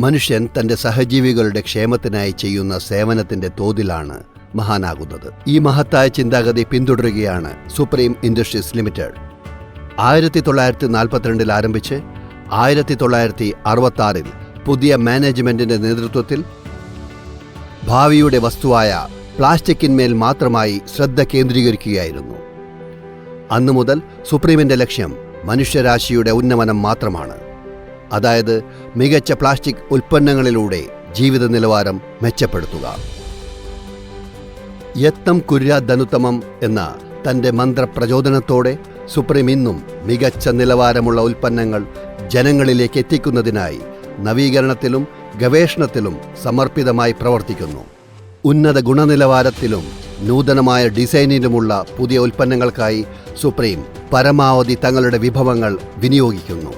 മനുഷ്യൻ തന്റെ സഹജീവികളുടെ ക്ഷേമത്തിനായി ചെയ്യുന്ന സേവനത്തിന്റെ തോതിലാണ് മഹാനാകുന്നത്. ഈ മഹത്തായ ചിന്താഗതി പിന്തുടരുകയാണ് സുപ്രീം ഇൻഡസ്ട്രീസ് ലിമിറ്റഡ്. 1942 ആരംഭിച്ച് 1966 പുതിയ മാനേജ്മെന്റിന്റെ നേതൃത്വത്തിൽ ഭാവിയുടെ വസ്തുവായ പ്ലാസ്റ്റിക്കിന്മേൽ മാത്രമായി ശ്രദ്ധ കേന്ദ്രീകരിക്കുകയായിരുന്നു. അന്നു മുതൽ സുപ്രീമിന്റെ ലക്ഷ്യം മനുഷ്യരാശിയുടെ ഉന്നമനം മാത്രമാണ്. അതായത് മികച്ച പ്ലാസ്റ്റിക് ഉൽപ്പന്നങ്ങളിലൂടെ ജീവിത നിലവാരം മെച്ചപ്പെടുത്തുക. യത്നം കുര്യാദനുത്തമം എന്ന തന്റെ മന്ത്രപ്രചോദനത്തോടെ സുപ്രീം ഇന്നും മികച്ച നിലവാരമുള്ള ഉൽപ്പന്നങ്ങൾ ജനങ്ങളിലേക്ക് എത്തിക്കുന്നതിനായി നവീകരണത്തിലും ഗവേഷണത്തിലും സമർപ്പിതമായി പ്രവർത്തിക്കുന്നു. ഉന്നത ഗുണനിലവാരത്തിലും നൂതനമായ ഡിസൈനിലുമുള്ള പുതിയ ഉൽപ്പന്നങ്ങൾക്കായി സുപ്രീം പരമാവധി തങ്ങളുടെ വിഭവങ്ങൾ വിനിയോഗിക്കുന്നു.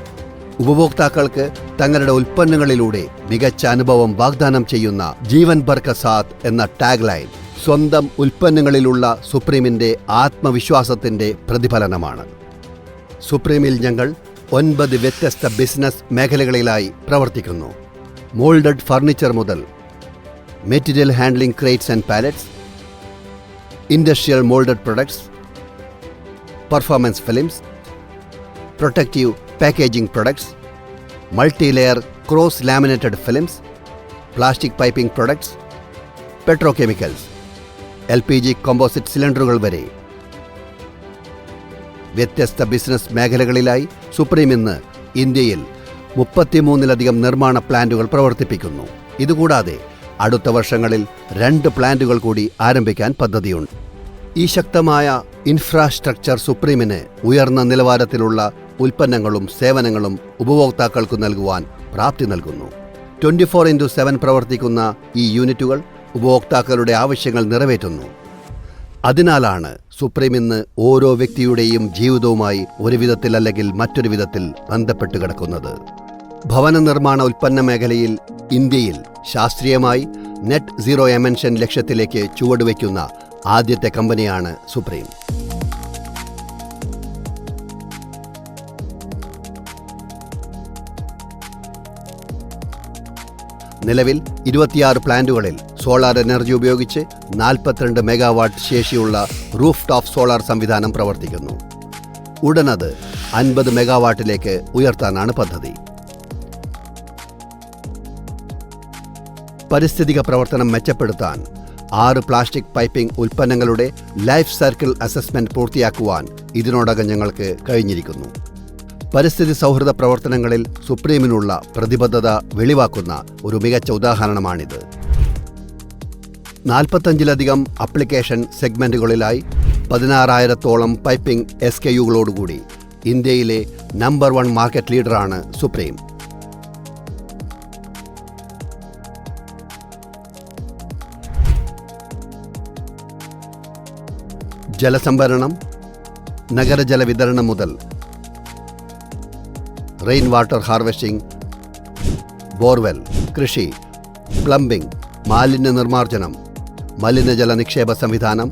ഉപഭോക്താക്കൾക്ക് തങ്ങളുടെ ഉൽപ്പന്നങ്ങളിലൂടെ മികച്ച അനുഭവം വാഗ്ദാനം ചെയ്യുന്ന ജീവൻ ഭർ കാ സാത്ത് എന്ന ടാഗ് ലൈൻ സ്വന്തം ഉൽപ്പന്നങ്ങളിലുള്ള സുപ്രീമിന്റെ ആത്മവിശ്വാസത്തിന്റെ പ്രതിഫലനമാണ്. സുപ്രീമിൽ ഞങ്ങൾ 9 വ്യത്യസ്ത ബിസിനസ് മേഖലകളിലായി പ്രവർത്തിക്കുന്നു. മോൾഡഡ് ഫർണിച്ചർ മുതൽ material handling crates and palettes, industrial moulded products, performance films, protective packaging products, multi layer cross laminated films, plastic piping products, petrochemicals, LPG composite സിലിണ്ടറുകൾ വരെ വ്യത്യസ്ത ബിസിനസ് മേഖലകളിലായി സുപ്രീം ഇന്ന് ഇന്ത്യയിൽ 33-ലധികം നിർമ്മാണ പ്ലാന്റുകൾ പ്രവർത്തിപ്പിക്കുന്നു. ഇതുകൂടാതെ അടുത്ത വർഷങ്ങളിൽ 2 പ്ലാന്റുകൾ കൂടി ആരംഭിക്കാൻ പദ്ധതിയുണ്ട്. ഈ ശക്തമായ ഇൻഫ്രാസ്ട്രക്ചർ സുപ്രീമിന് ഉയർന്ന നിലവാരത്തിലുള്ള ഉൽപ്പന്നങ്ങളും സേവനങ്ങളും ഉപഭോക്താക്കൾക്ക് നൽകുവാൻ പ്രാപ്തി നൽകുന്നു. 24/7 പ്രവർത്തിക്കുന്ന ഈ യൂണിറ്റുകൾ ഉപഭോക്താക്കളുടെ ആവശ്യങ്ങൾ നിറവേറ്റുന്നു. അതിനാലാണ് സുപ്രീം ഇന്ന് ഓരോ വ്യക്തിയുടെയും ജീവിതവുമായി ഒരു വിധത്തിൽ അല്ലെങ്കിൽ മറ്റൊരു വിധത്തിൽ ബന്ധപ്പെട്ട് കിടക്കുന്നത്. ഭവന നിർമ്മാണ ഉൽപ്പന്ന മേഖലയിൽ ഇന്ത്യയിൽ ശാസ്ത്രീയമായി നെറ്റ് സീറോ എമിഷൻ ലക്ഷ്യത്തിലേക്ക് ചുവടുവയ്ക്കുന്ന ആദ്യത്തെ കമ്പനിയാണ് സുപ്രീം. നിലവിൽ 26 പ്ലാന്റുകളിൽ സോളാർ എനർജി ഉപയോഗിച്ച് 42 മെഗാവാട്ട് ശേഷിയുള്ള റൂഫ് ടോപ്പ് സോളാർ സംവിധാനം പ്രവർത്തിക്കുന്നു. ഉടനത് 50 മെഗാവാട്ടിലേക്ക് ഉയർത്താനാണ് പദ്ധതി. പരിസ്ഥിതിക പ്രവർത്തനം മെച്ചപ്പെടുത്താൻ 6 പ്ലാസ്റ്റിക് പൈപ്പിംഗ് ഉൽപ്പന്നങ്ങളുടെ ലൈഫ് സർക്കിൾ അസസ്മെന്റ് പൂർത്തിയാക്കുവാൻ ഇതിനോടകം ഞങ്ങൾക്ക് കഴിഞ്ഞിരിക്കുന്നു. പരിസ്ഥിതി സൗഹൃദ പ്രവർത്തനങ്ങളിൽ സുപ്രീമിനുള്ള പ്രതിബദ്ധത വെളിവാക്കുന്ന ഒരു മികച്ച ഉദാഹരണമാണിത്. 45-ലധികം അപ്ലിക്കേഷൻ സെഗ്മെന്റുകളിലായി 16,000-ഓളം പൈപ്പിംഗ് SKUകളോടുകൂടി ഇന്ത്യയിലെ നമ്പർ 1 മാർക്കറ്റ് ലീഡറാണ് സുപ്രീം. ജലസംഭരണം, നഗരജല വിതരണം മുതൽ റെയിൻ വാട്ടർ ഹാർവെസ്റ്റിംഗ്, ബോർവെൽ, കൃഷി, പ്ലംബിംഗ്, മാലിന്യ നിർമ്മാർജ്ജനം, മലിനജല നിക്ഷേപ സംവിധാനം,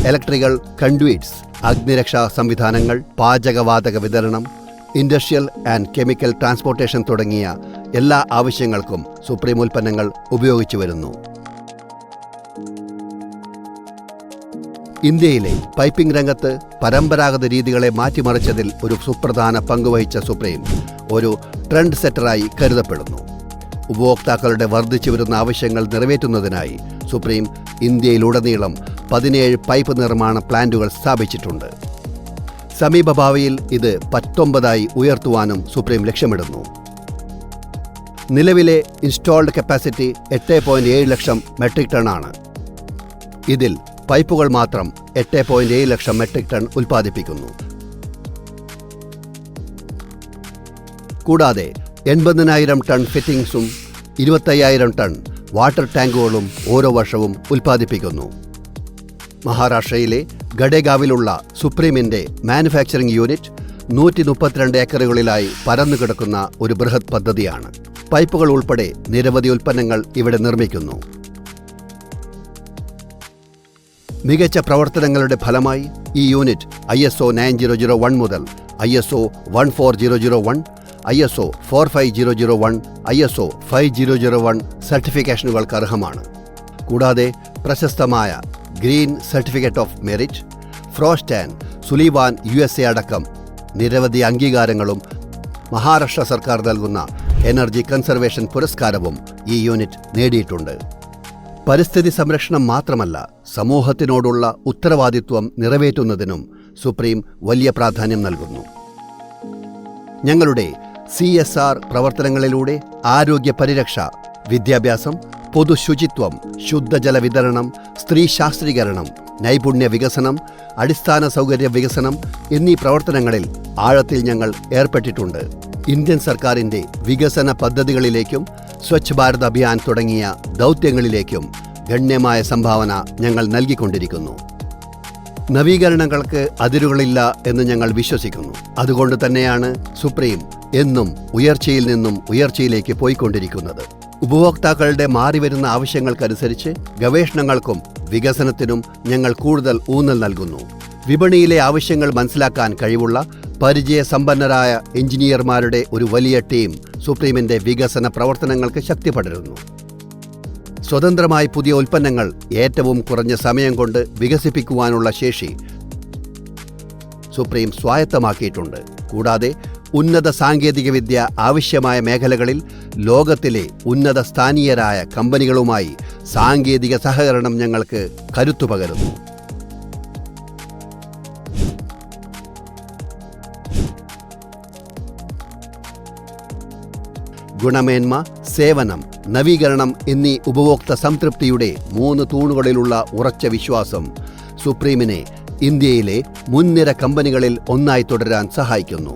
ഇലക്ട്രിക്കൽ കൺഡ്യൂയിറ്റ്സ്, അഗ്നിരക്ഷാ സംവിധാനങ്ങൾ, പാചകവാതക വിതരണം, ഇൻഡസ്ട്രിയൽ ആൻഡ് കെമിക്കൽ ട്രാൻസ്പോർട്ടേഷൻ തുടങ്ങിയ എല്ലാ ആവശ്യങ്ങൾക്കും സുപ്രീം ഉൽപ്പന്നങ്ങൾ ഉപയോഗിച്ചു വരുന്നു. ഇന്ത്യയിലെ പൈപ്പിംഗ് രംഗത്ത് പരമ്പരാഗത രീതികളെ മാറ്റിമറിച്ചതിൽ ഒരു സുപ്രധാന പങ്കുവഹിച്ച സുപ്രീം ഒരു ട്രെൻഡ് സെറ്ററായി കരുതപ്പെടുന്നു. ഉപഭോക്താക്കളുടെ വർദ്ധിച്ചു വരുന്ന ആവശ്യങ്ങൾ നിറവേറ്റുന്നതിനായി സുപ്രീം ഇന്ത്യയിലുടനീളം 17 പൈപ്പ് നിർമ്മാണ പ്ലാന്റുകൾ സ്ഥാപിച്ചിട്ടുണ്ട്. സമീപഭാവിയിൽ ഇത് 19 ഉയർത്തുവാനും സുപ്രീം ലക്ഷ്യമിടുന്നു. നിലവിലെ ഇൻസ്റ്റാൾഡ് കപ്പാസിറ്റി 8.7 ലക്ഷം മെട്രിക് ടൺ ആണ്. ഇതിൽ പൈപ്പുകൾ മാത്രം 8.7 ലക്ഷം മെട്രിക് ടൺ ഉൽപ്പാദിപ്പിക്കുന്നു. കൂടാതെ 80,000 ടൺ ഫിറ്റിംഗ്സും 25,000 ടൺ വാട്ടർ ടാങ്കുകളും ഓരോ വർഷവും ഉൽപ്പാദിപ്പിക്കുന്നു. മഹാരാഷ്ട്രയിലെ ഗഡേഗാവിലുള്ള സുപ്രീമിന്റെ മാനുഫാക്ചറിംഗ് യൂണിറ്റ് 132 ഏക്കറുകളിലായി പരന്നുകിടക്കുന്ന ഒരു ബൃഹത് പദ്ധതിയാണ്. പൈപ്പുകൾ ഉൾപ്പെടെ നിരവധി ഉൽപ്പന്നങ്ങൾ ഇവിടെ നിർമ്മിക്കുന്നു. മികച്ച പ്രവർത്തനങ്ങളുടെ ഫലമായി ഈ യൂണിറ്റ് ISO 9001 മുതൽ ISO 14001, ISO 45001, ISO 5001 സർട്ടിഫിക്കേഷനുകൾക്ക് അർഹമാണ്. കൂടാതെ പ്രശസ്തമായ green certificate of merit, frost and sullivan USA അടക്കം നിരവധി അംഗീകാരങ്ങളും മഹാരാഷ്ട്ര സർക്കാർ നൽകുന്ന എനർജി കൺസർവേഷൻ പുരസ്കാരവും ഈ യൂണിറ്റ് നേടിയിട്ടുണ്ട്. പരിസ്ഥിതി സംരക്ഷണം മാത്രമല്ല, സമൂഹത്തിനോടുള്ള ഉത്തരവാദിത്വം നിറവേറ്റുന്നതിനും സുപ്രീം വലിയ പ്രാധാന്യം നൽകുന്നു. ഞങ്ങളുടെ CSR പ്രവർത്തനങ്ങളിലൂടെ ആരോഗ്യ പരിരക്ഷ, വിദ്യാഭ്യാസം, പൊതുശുചിത്വം, ശുദ്ധജല വിതരണം, സ്ത്രീ ശാസ്ത്രീകരണം, നൈപുണ്യ വികസനം, അടിസ്ഥാന സൗകര്യ വികസനം എന്നീ പ്രവർത്തനങ്ങളിൽ ആഴത്തിൽ ഞങ്ങൾ ഏർപ്പെട്ടിട്ടുണ്ട്. ഇന്ത്യൻ സർക്കാരിൻ്റെ വികസന പദ്ധതികളിലേക്കും സ്വച്ഛ് ഭാരത് അഭിയാൻ തുടങ്ങിയ ദൗത്യങ്ങളിലേക്കും ഗണ്യമായ സംഭാവന ഞങ്ങൾ നൽകിക്കൊണ്ടിരിക്കുന്നു. നവീകരണങ്ങൾക്ക് അതിരുകളില്ല എന്ന് ഞങ്ങൾ വിശ്വസിക്കുന്നു. അതുകൊണ്ട് തന്നെയാണ് സുപ്രീം എന്നും ഉയർച്ചയിൽ നിന്നും ഉയർച്ചയിലേക്ക് പോയിക്കൊണ്ടിരിക്കുന്നത്. ഉപഭോക്താക്കളുടെ മാറിവരുന്ന ആവശ്യങ്ങൾക്കനുസരിച്ച് ഗവേഷണങ്ങൾക്കും വികസനത്തിനും ഞങ്ങൾ കൂടുതൽ ഊന്നൽ നൽകുന്നു. വിപണിയിലെ ആവശ്യങ്ങൾ മനസ്സിലാക്കാൻ കഴിവുള്ള പരിചയസമ്പന്നരായ എഞ്ചിനീയർമാരുടെ ഒരു വലിയ ടീം സുപ്രീമിന്റെ വികസന പ്രവർത്തനങ്ങൾക്ക് ശക്തി പടരുന്നു. സ്വതന്ത്രമായി പുതിയ ഉൽപ്പന്നങ്ങൾ ഏറ്റവും കുറഞ്ഞ സമയം കൊണ്ട് വികസിപ്പിക്കുവാനുള്ള ശേഷി സുപ്രീം സ്വായത്തമാക്കിയിട്ടുണ്ട്. കൂടാതെ ഉന്നത സാങ്കേതികവിദ്യ ആവശ്യമായ മേഖലകളിൽ ലോകത്തിലെ ഉന്നത സ്ഥാനീയരായ കമ്പനികളുമായി സാങ്കേതിക സഹകരണം ഞങ്ങൾക്ക് കരുത്തു പകരുന്നു. ഗുണമേന്മ, സേവനം, നവീകരണം എന്നീ ഉപഭോക്തൃ സംതൃപ്തിയുടെ 3 തൂണുകളിലുള്ള ഉറച്ച വിശ്വാസം സുപ്രീമിനെ ഇന്ത്യയിലെ മുൻനിര കമ്പനികളിൽ ഒന്നായി തുടരാൻ സഹായിക്കുന്നു.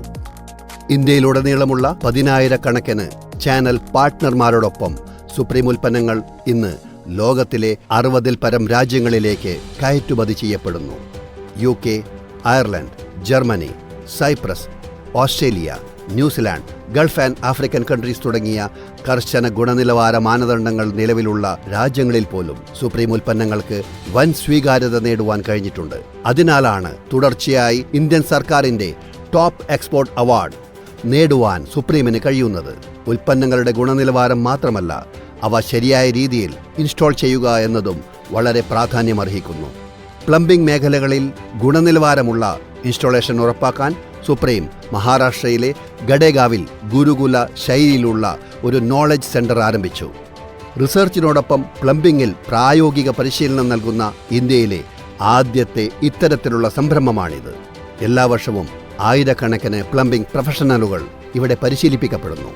ഇന്ത്യയിലുടനീളമുള്ള 10,000-കണക്കിന് ചാനൽ പാർട്ട്ണർമാരോടൊപ്പം സുപ്രീം ഉൽപ്പന്നങ്ങൾ ഇന്ന് ലോകത്തിലെ 60-ൽ പരം രാജ്യങ്ങളിലേക്ക് കയറ്റുമതി ചെയ്യപ്പെടുന്നു. UK, Ireland, Germany, Cyprus, Australia, New Zealand, Gulf and African countries തുടങ്ങിയ കർശന ഗുണനിലവാര മാനദണ്ഡങ്ങൾ നിലവിലുള്ള രാജ്യങ്ങളിൽ പോലും സുപ്രീം ഉൽപ്പന്നങ്ങൾക്ക് വൻ സ്വീകാര്യത നേടുവാൻ കഴിഞ്ഞിട്ടുണ്ട്. അതിനാലാണ് തുടർച്ചയായി ഇന്ത്യൻ സർക്കാരിൻ്റെ ടോപ്പ് എക്സ്പോർട്ട് അവാർഡ് നേടുവാൻ സുപ്രീമിന് കഴിയുന്നത്. ഉൽപ്പന്നങ്ങളുടെ ഗുണനിലവാരം മാത്രമല്ല, അവ ശരിയായ രീതിയിൽ ഇൻസ്റ്റാൾ ചെയ്യുക എന്നതും വളരെ പ്രാധാന്യമർഹിക്കുന്നു. പ്ലംബിംഗ് മേഖലകളിൽ ഗുണനിലവാരമുള്ള ഇൻസ്റ്റാളേഷൻ ഉറപ്പാക്കാൻ സുപ്രീം മഹാരാഷ്ട്രയിലെ ഗഡേഗാവിൽ ഗുരുകുല ശൈലിയിലുള്ള ഒരു നോളജ് സെന്റർ ആരംഭിച്ചു. റിസർച്ചിനോടൊപ്പം പ്ലംബിംഗിൽ പ്രായോഗിക പരിശീലനം നൽകുന്ന ഇന്ത്യയിലെ ആദ്യത്തെ ഇത്തരത്തിലുള്ള സംരംഭമാണിത്. എല്ലാ വർഷവും ആയിരക്കണക്കിന് പ്ലംബിംഗ് പ്രൊഫഷണലുകൾ ഇവിടെ പരിശീലിപ്പിക്കപ്പെടുന്നു.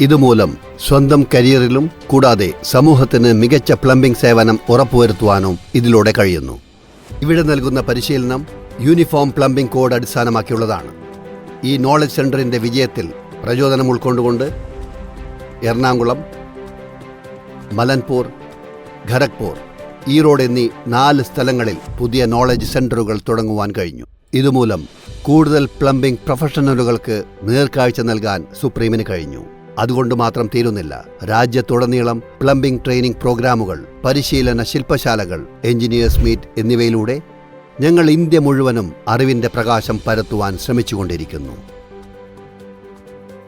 ഇതുമൂലം സ്വന്തം കരിയറിലും കൂടാതെ സമൂഹത്തിന് മികച്ച പ്ലംബിംഗ് സേവനം ഉറപ്പുവരുത്തുവാനും ഇതിലൂടെ കഴിയുന്നു. ഇവിടെ നൽകുന്ന പരിശീലനം യൂണിഫോം പ്ലംബിംഗ് കോഡ് അടിസ്ഥാനമാക്കിയുള്ളതാണ്. ഈ നോളജ് സെന്ററിൻ്റെ വിജയത്തിൽ പ്രചോദനം ഉൾക്കൊണ്ടുകൊണ്ട് എറണാകുളം, മലൻപൂർ, ഖരഗ്പൂർ, ഈറോഡ് എന്നീ 4 സ്ഥലങ്ങളിൽ പുതിയ നോളജ് സെന്ററുകൾ തുടങ്ങുവാൻ കഴിഞ്ഞു. ഇതുമൂലം കൂടുതൽ പ്ലംബിംഗ് പ്രൊഫഷണലുകൾക്ക് നേർക്കാഴ്ച നൽകാൻ സുപ്രീമിന് കഴിഞ്ഞു. അതുകൊണ്ട് മാത്രം തീരുന്നില്ല. രാജ്യത്തുടനീളം പ്ലംബിംഗ് ട്രെയിനിംഗ് പ്രോഗ്രാമുകൾ, പരിശീലന ശില്പശാലകൾ, എഞ്ചിനീയേഴ്സ് മീറ്റ് എന്നിവയിലൂടെ ഞങ്ങൾ ഇന്ത്യ മുഴുവനും അറിവിൻ്റെ പ്രകാശം പരത്തുവാൻ ശ്രമിച്ചുകൊണ്ടിരിക്കുന്നു.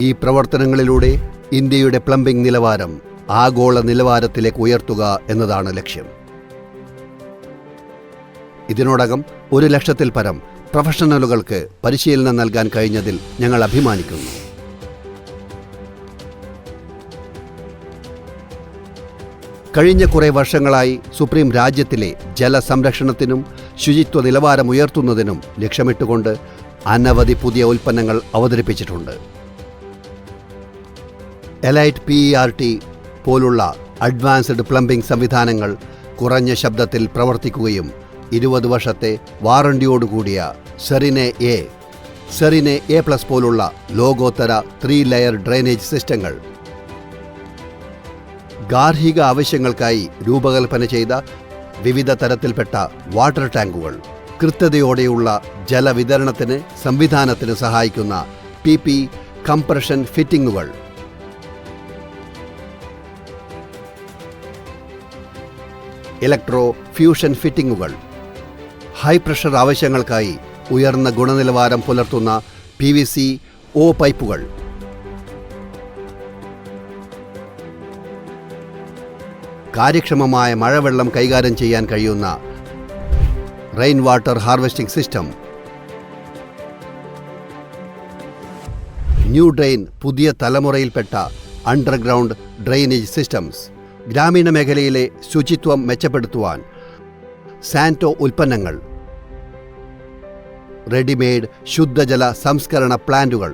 ഈ പ്രവർത്തനങ്ങളിലൂടെ ഇന്ത്യയുടെ പ്ലംബിംഗ് നിലവാരം ആഗോള നിലവാരത്തിലേക്ക് ഉയർത്തുക എന്നതാണ് ലക്ഷ്യം. ഇതിനോടകം 1,00,000-ൽ പരം പ്രൊഫഷണലുകൾക്ക് പരിശീലനം നൽകാൻ കഴിഞ്ഞതിൽ ഞങ്ങൾ അഭിമാനിക്കുന്നു. കഴിഞ്ഞ കുറേ വർഷങ്ങളായി സുപ്രീം രാജ്യത്തിലെ ജലസംരക്ഷണത്തിനും ശുചിത്വ നിലവാരം ഉയർത്തുന്നതിനും ലക്ഷ്യമിട്ടുകൊണ്ട് അനവധി പുതിയ ഉൽപ്പന്നങ്ങൾ അവതരിപ്പിച്ചിട്ടുണ്ട്. എലൈറ്റ് PERT പോലുള്ള അഡ്വാൻസ്ഡ് പ്ലംബിംഗ് സംവിധാനങ്ങൾ കുറഞ്ഞ ശബ്ദത്തിൽ പ്രവർത്തിക്കുകയും 20 വർഷത്തെ വാറണ്ടിയോടുകൂടിയ സെറിനെ A+ പോലുള്ള ലോകോത്തര 3 ലെയർ ഡ്രെയിനേജ് സിസ്റ്റങ്ങൾ, ഗാർഹിക ആവശ്യങ്ങൾക്കായി രൂപകൽപ്പന ചെയ്ത വിവിധ തരത്തിൽപ്പെട്ട വാട്ടർ ടാങ്കുകൾ, കൃത്യതയോടെയുള്ള ജലവിതരണത്തിന് സംവിധാനത്തിന് സഹായിക്കുന്ന PP കംപ്രഷൻ ഫിറ്റിംഗുകൾ, ഇലക്ട്രോ ഫ്യൂഷൻ ഫിറ്റിംഗുകൾ, ഹൈ പ്രഷർ ആവശ്യങ്ങൾക്കായി ഉയർന്ന ഗുണനിലവാരം പുലർത്തുന്ന PVC O പൈപ്പുകൾ, കാര്യക്ഷമമായ മഴവെള്ളം കൈകാര്യം ചെയ്യാൻ കഴിയുന്ന rain water harvesting system, new drain പുതിയ തലമുറയിൽപ്പെട്ട അണ്ടർഗ്രൗണ്ട് ഡ്രെയിനേജ് സിസ്റ്റംസ്, ഗ്രാമീണ മേഖലയിലെ ശുചിത്വം മെച്ചപ്പെടുത്തുവാൻ സാന്റോ ഉൽപ്പന്നങ്ങൾ, റെഡിമെയ്ഡ് ശുദ്ധജല സംസ്കരണ പ്ലാന്റുകൾ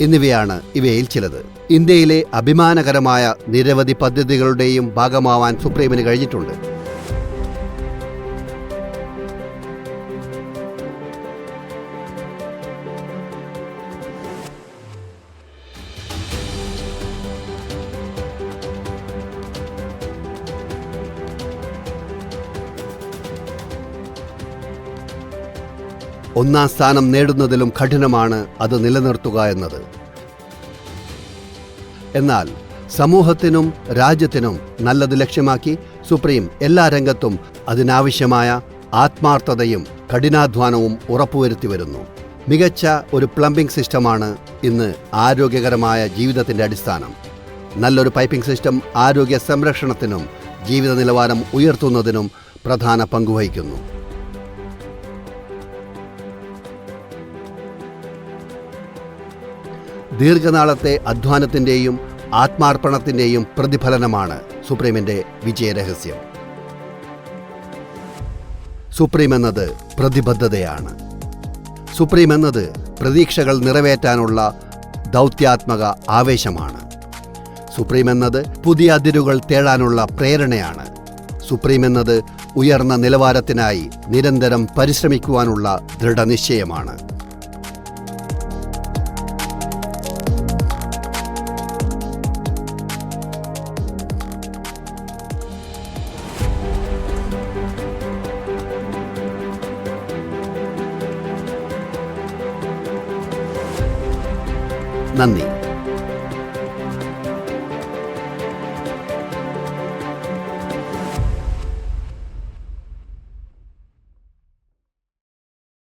എന്നിവയാണ് ഇവയിൽ ചിലത്. ഇന്ത്യയിലെ അഭിമാനകരമായ നിരവധി പദ്ധതികളുടെയും ഭാഗമാവാൻ സുപ്രീമിന് കഴിഞ്ഞിട്ടുണ്ട്. ഒന്നാം സ്ഥാനം നേടുന്നതിലും കഠിനമാണ് അത് നിലനിർത്തുക എന്നത്. എന്നാൽ സമൂഹത്തിനും രാജ്യത്തിനും നല്ലത് ലക്ഷ്യമാക്കി സുപ്രീം എല്ലാ രംഗത്തും അതിനാവശ്യമായ ആത്മാർത്ഥതയും കഠിനാധ്വാനവും ഉറപ്പുവരുത്തി വരുന്നു. മികച്ച ഒരു പ്ലംബിംഗ് സിസ്റ്റമാണ് ഇന്ന് ആരോഗ്യകരമായ ജീവിതത്തിൻ്റെ അടിസ്ഥാനം. നല്ലൊരു പൈപ്പിംഗ് സിസ്റ്റം ആരോഗ്യ സംരക്ഷണത്തിനും ജീവിത നിലവാരം ഉയർത്തുന്നതിനും പ്രധാന പങ്കുവഹിക്കുന്നു. ദീർഘനാളത്തെ അധ്വാനത്തിൻ്റെയും ആത്മാർപ്പണത്തിൻ്റെയും പ്രതിഫലനമാണ് സുപ്രീമിൻ്റെ വിജയരഹസ്യം. സുപ്രീം എന്നത് പ്രതിബദ്ധതയാണ്. സുപ്രീം എന്നത് പ്രതീക്ഷകൾ നിറവേറ്റാനുള്ള ദൗത്യാത്മക ആവേശമാണ്. സുപ്രീം എന്നത് പുതിയ അതിരുകൾ തേടാനുള്ള പ്രേരണയാണ്. സുപ്രീം എന്നത് ഉയർന്ന നിലവാരത്തിനായി നിരന്തരം പരിശ്രമിക്കുവാനുള്ള ദൃഢനിശ്ചയമാണ്. നന്ദി.